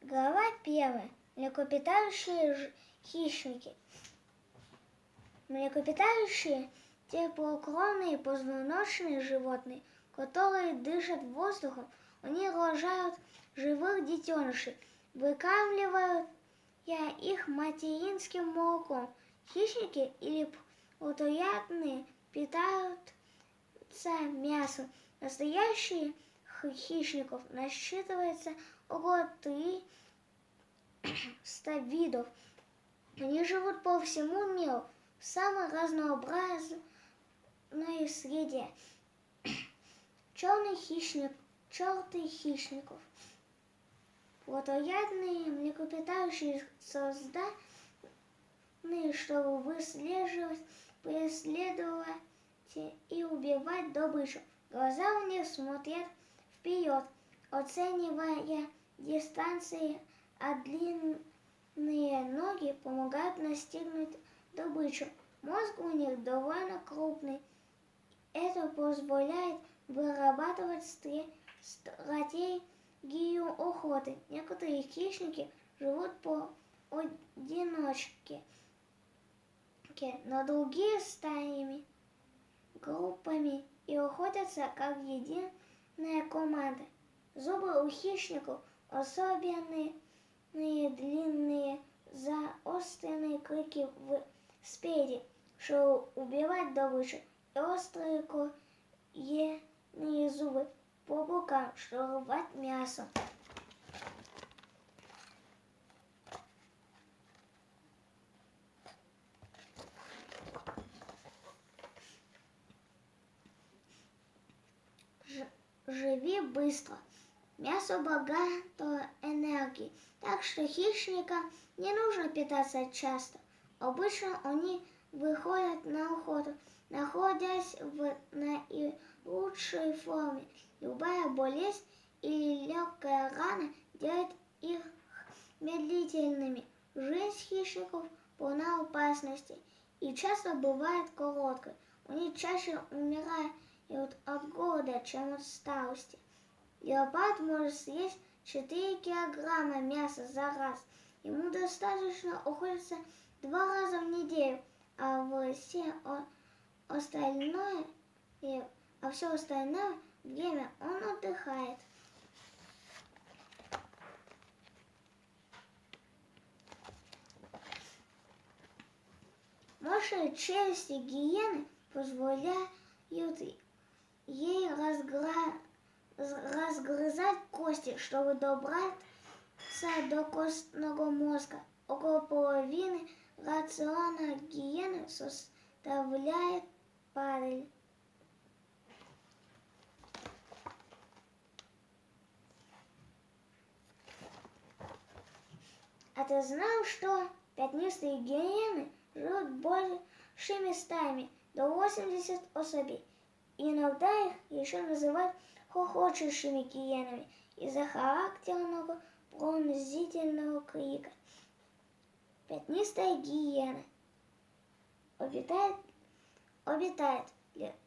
Глава 1. Млекопитающие хищники. Млекопитающие – теплокровные позвоночные животные, которые дышат воздухом. Они рожают живых детенышей, выкармливая их материнским молоком. Хищники или плотоядные питаются мясом. Настоящих хищников насчитывается около 300 видов. Они живут по всему миру в самой разнообразной среде. Черный хищников. Плотоядные млекопитающие созданы, чтобы выслеживать, преследовать и убивать добычу. Глаза у них смотрят вперед, оценивая дистанции, а длинные ноги помогают настигнуть добычу. Мозг у них довольно крупный. Это позволяет вырабатывать стратегию охоты. Некоторые хищники живут поодиночке, но другие стаями, группами и охотятся как единая команда. Зубы у хищников особенные, длинные, заостренные клыки спереди, чтобы убивать добычу, и острые кожаные зубы по бокам, чтобы рвать мясо. Живи быстро. Мясо богато энергией, так что хищникам не нужно питаться часто. Обычно они выходят на охоту, находясь в наилучшей форме. Любая болезнь или легкая рана делает их медлительными. Жизнь хищников полна опасностей и часто бывает короткой. Они чаще умирают от голода, чем от старости. Леопард может съесть 4 килограмма мяса за раз. Ему достаточно охотиться 2 раза в неделю, а все остальное время он отдыхает. Мощные челюсти гиены позволяют ей разгрызать кости, чтобы добраться до костного мозга. Около половины рациона гиены составляет падаль. А ты знал, что пятнистые гиены живут большими стаями, до 80 особей? Иногда их еще называют хохочущими гиенами из-за характерного пронзительного крика. Пятнистая гиена обитает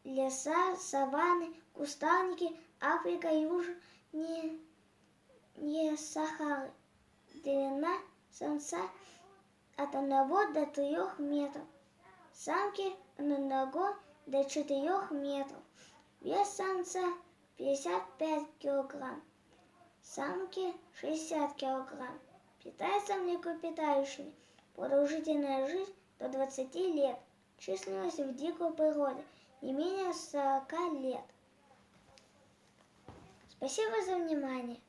леса, саванны, кустарники, Африка, южнее Сахары. Длина самца от 1 до 3 метров. Самки от 1 до 4 метров. Вес самца 55 килограмм. Самки 60 килограмм. Питаются млекопитающими. Продолжительная жизнь до 20 лет. Численность в дикой природе не менее 40 лет. Спасибо за внимание.